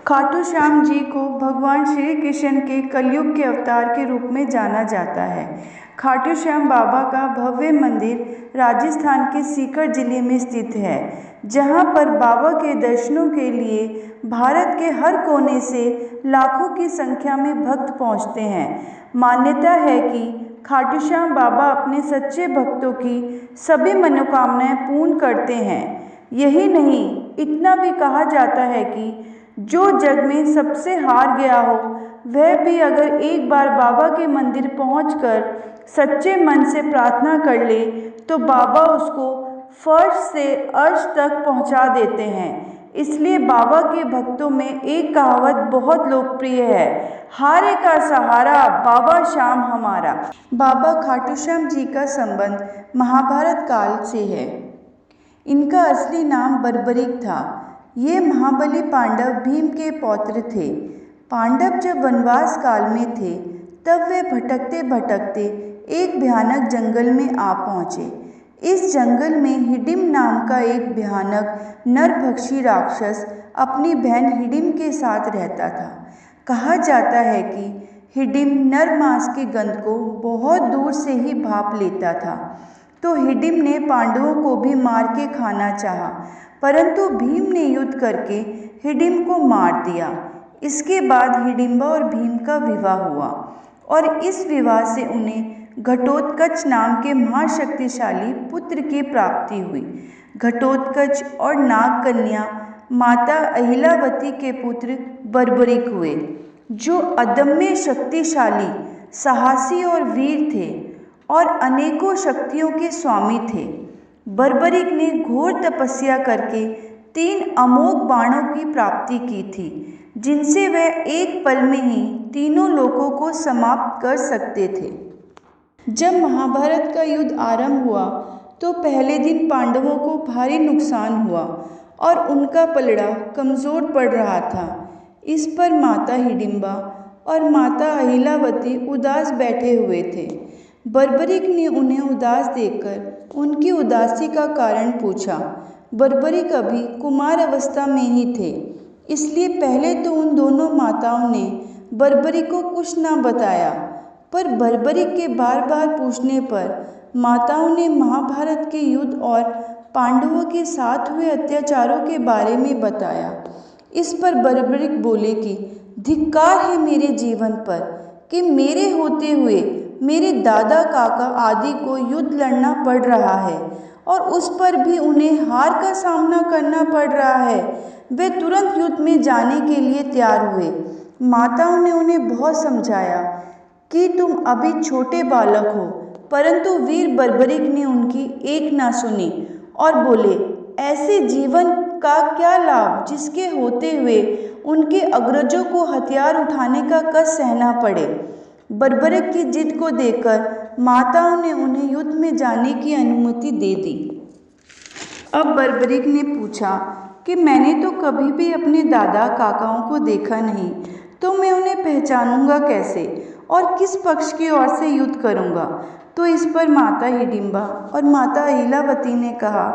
खाटू श्याम जी को भगवान श्री कृष्ण के कलयुग के अवतार के रूप में जाना जाता है। खाटू श्याम बाबा का भव्य मंदिर राजस्थान के सीकर जिले में स्थित है, जहां पर बाबा के दर्शनों के लिए भारत के हर कोने से लाखों की संख्या में भक्त पहुंचते हैं। मान्यता है कि खाटू श्याम बाबा अपने सच्चे भक्तों की सभी मनोकामनाएं पूर्ण करते हैं। यही नहीं, इतना भी कहा जाता है कि जो जग में सबसे हार गया हो, वह भी अगर एक बार बाबा के मंदिर पहुंचकर सच्चे मन से प्रार्थना कर ले तो बाबा उसको फर्श से अर्श तक पहुंचा देते हैं। इसलिए बाबा के भक्तों में एक कहावत बहुत लोकप्रिय है, हारे का सहारा बाबा श्याम हमारा। बाबा खाटू श्याम जी का संबंध महाभारत काल से है। इनका असली नाम बर्बरीक था। ये महाबली पांडव भीम के पौत्र थे। पांडव जब वनवास काल में थे, तब वे भटकते भटकते एक भयानक जंगल में आ पहुँचे। इस जंगल में हिडिंब नाम का एक भयानक नरभक्षी राक्षस अपनी बहन हिडिंब के साथ रहता था। कहा जाता है कि हिडिंब नर मांस की गंध को बहुत दूर से ही भाप लेता था, तो हिडिंब ने पांडवों को भी मार के खाना चाहा, परंतु भीम ने युद्ध करके हिडिंब को मार दिया। इसके बाद हिडिंबा और भीम का विवाह हुआ और इस विवाह से उन्हें घटोत्कच नाम के महाशक्तिशाली पुत्र की प्राप्ति हुई। घटोत्कच और नागकन्या माता अहिलावती के पुत्र बर्बरीक हुए, जो अदम्य शक्तिशाली, साहसी और वीर थे और अनेकों शक्तियों के स्वामी थे। बर्बरीक ने घोर तपस्या करके 3 अमोघ बाणों की प्राप्ति की थी, जिनसे वह एक पल में ही तीनों लोकों को समाप्त कर सकते थे। जब महाभारत का युद्ध आरंभ हुआ तो पहले दिन पांडवों को भारी नुकसान हुआ और उनका पलड़ा कमज़ोर पड़ रहा था। इस पर माता हिडिंबा और माता अहिलावती उदास बैठे हुए थे। बर्बरीक ने उन्हें उदास देखकर उनकी उदासी का कारण पूछा। बर्बरीक अभी कुमार अवस्था में ही थे, इसलिए पहले तो उन दोनों माताओं ने बर्बरीक को कुछ न बताया, पर बर्बरीक के बार बार पूछने पर माताओं ने महाभारत के युद्ध और पांडवों के साथ हुए अत्याचारों के बारे में बताया। इस पर बर्बरीक बोले कि धिक्कार है मेरे जीवन पर कि मेरे होते हुए मेरे दादा काका आदि को युद्ध लड़ना पड़ रहा है और उस पर भी उन्हें हार का सामना करना पड़ रहा है। वे तुरंत युद्ध में जाने के लिए तैयार हुए। माताओं ने उन्हें बहुत समझाया कि तुम अभी छोटे बालक हो, परंतु वीर बर्बरीक ने उनकी एक ना सुनी और बोले, ऐसे जीवन का क्या लाभ जिसके होते हुए उनके अग्रजों को हथियार उठाने का कष्ट सहना पड़े। बर्बरीक की जिद को देखकर माताओं ने उन्हें युद्ध में जाने की अनुमति दे दी। अब बर्बरीक ने पूछा कि मैंने तो कभी भी अपने दादा काकाओं को देखा नहीं, तो मैं उन्हें पहचानूंगा कैसे और किस पक्ष की ओर से युद्ध करूंगा। तो इस पर माता हिडिंबा और माता अहिलावती ने कहा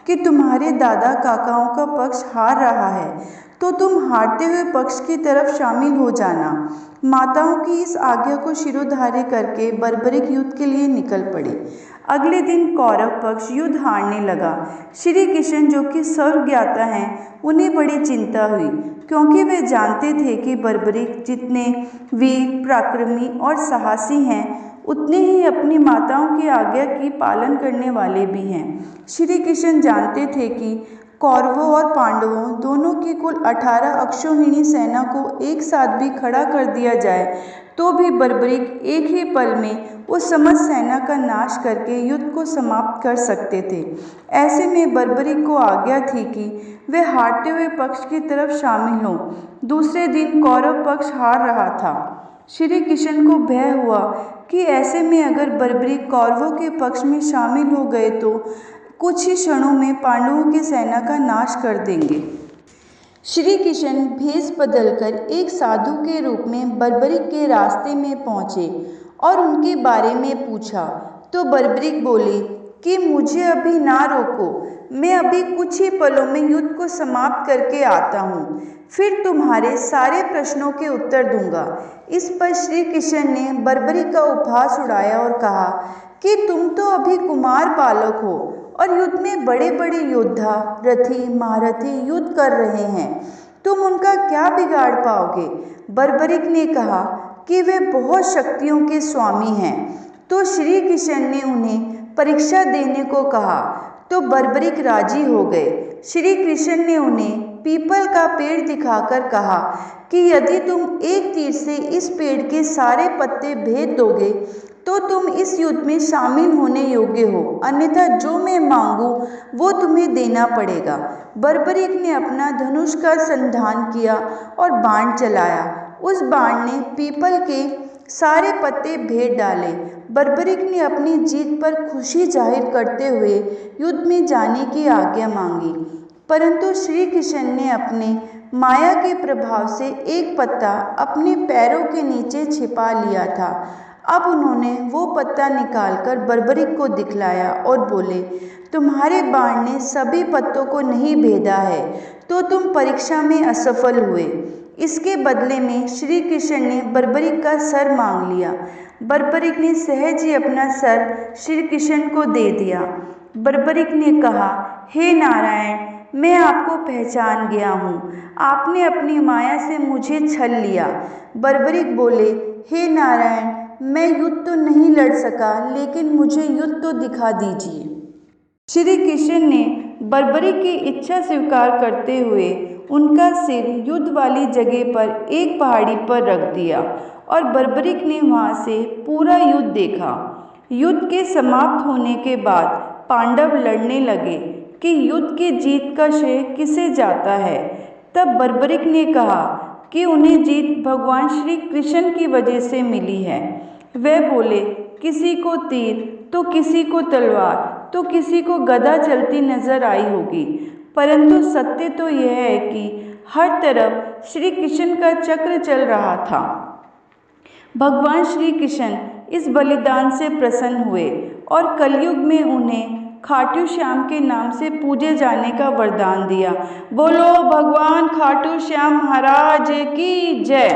कि तुम्हारे दादा काकाओं का पक्ष हार रहा है, तो तुम हारते हुए पक्ष की तरफ शामिल हो जाना। माताओं की इस आज्ञा को शिरोधार्य करके बर्बरीक युद्ध के लिए निकल पड़े। अगले दिन कौरव पक्ष युद्ध हारने लगा। श्री कृष्ण, जो कि सर्वज्ञाता हैं, उन्हें बड़ी चिंता हुई, क्योंकि वे जानते थे कि बर्बरीक जितने वीर, पराक्रमी और साहसी हैं, उतने ही अपनी माताओं की आज्ञा की पालन करने वाले भी हैं। श्री कृष्ण जानते थे कि कौरवों और पांडवों दोनों की कुल 18 अक्षौहिणी सेना को एक साथ भी खड़ा कर दिया जाए तो भी बर्बरीक एक ही पल में उस समस्त सेना का नाश करके युद्ध को समाप्त कर सकते थे। ऐसे में बर्बरीक को आज्ञा थी कि वे हारते हुए पक्ष की तरफ शामिल हों। दूसरे दिन कौरव पक्ष हार रहा था। श्री कृष्ण को भय हुआ कि ऐसे में अगर बर्बरीक कौरवों के पक्ष में शामिल हो गए तो कुछ ही क्षणों में पांडवों की सेना का नाश कर देंगे। श्री कृष्ण भेष बदलकर एक साधु के रूप में बर्बरीक के रास्ते में पहुँचे और उनके बारे में पूछा, तो बर्बरीक बोले कि मुझे अभी ना रोको, मैं अभी कुछ ही पलों में युद्ध को समाप्त करके आता हूँ। फिर तुम्हारे सारे प्रश्नों के उत्तर दूंगा। इस पर श्री कृष्ण ने बर्बरी का उपहास उड़ाया और कहा कि तुम तो अभी कुमार बालक हो और युद्ध में बड़े बड़े योद्धा, रथी, महारथी युद्ध कर रहे हैं, तुम उनका क्या बिगाड़ पाओगे। बर्बरिक ने कहा कि वे बहुत शक्तियों के स्वामी हैं। तो श्री कृष्ण ने उन्हें परीक्षा देने को कहा, तो बर्बरिक राजी हो गए। श्री कृष्ण ने उन्हें पीपल का पेड़ दिखाकर कहा कि यदि तुम एक तीर से इस पेड़ के सारे पत्ते भेद दोगे तो तुम इस युद्ध में शामिल होने योग्य हो, अन्यथा जो मैं मांगू वो तुम्हें देना पड़ेगा। बर्बरिक ने अपना धनुष का संधान किया और बाण चलाया। उस बाण ने पीपल के सारे पत्ते भेद डाले। बर्बरिक ने अपनी जीत पर खुशी जाहिर करते हुए युद्ध में जाने की आज्ञा मांगी, परंतु श्री कृष्ण ने अपने माया के प्रभाव से एक पत्ता अपने पैरों के नीचे छिपा लिया था। अब उन्होंने वो पत्ता निकालकर बर्बरिक को दिखलाया और बोले, तुम्हारे बाण ने सभी पत्तों को नहीं भेदा है, तो तुम परीक्षा में असफल हुए। इसके बदले में श्री कृष्ण ने बर्बरिक का सर मांग लिया। बर्बरिक ने सहज ही अपना सर श्री कृष्ण को दे दिया। बर्बरिक ने कहा, हे नारायण, मैं आपको पहचान गया हूँ, आपने अपनी माया से मुझे छल लिया। बर्बरिक बोले, हे नारायण, मैं युद्ध तो नहीं लड़ सका, लेकिन मुझे युद्ध तो दिखा दीजिए। श्री कृष्ण ने बर्बरिक की इच्छा स्वीकार करते हुए उनका सिर युद्ध वाली जगह पर एक पहाड़ी पर रख दिया और बर्बरिक ने वहां से पूरा युद्ध देखा। युद्ध के समाप्त होने के बाद पांडव लड़ने लगे कि युद्ध की जीत का श्रेय किसे जाता है। तब बर्बरिक ने कहा कि उन्हें जीत भगवान श्री कृष्ण की वजह से मिली है। वे बोले, किसी को तीर तो किसी को तलवार तो किसी को गदा चलती नजर आई होगी, परंतु सत्य तो यह है कि हर तरफ श्री कृष्ण का चक्र चल रहा था। भगवान श्री कृष्ण इस बलिदान से प्रसन्न हुए और कलयुग में उन्हें खाटू श्याम के नाम से पूजे जाने का वरदान दिया। बोलो भगवान खाटू श्याम महाराज की जय।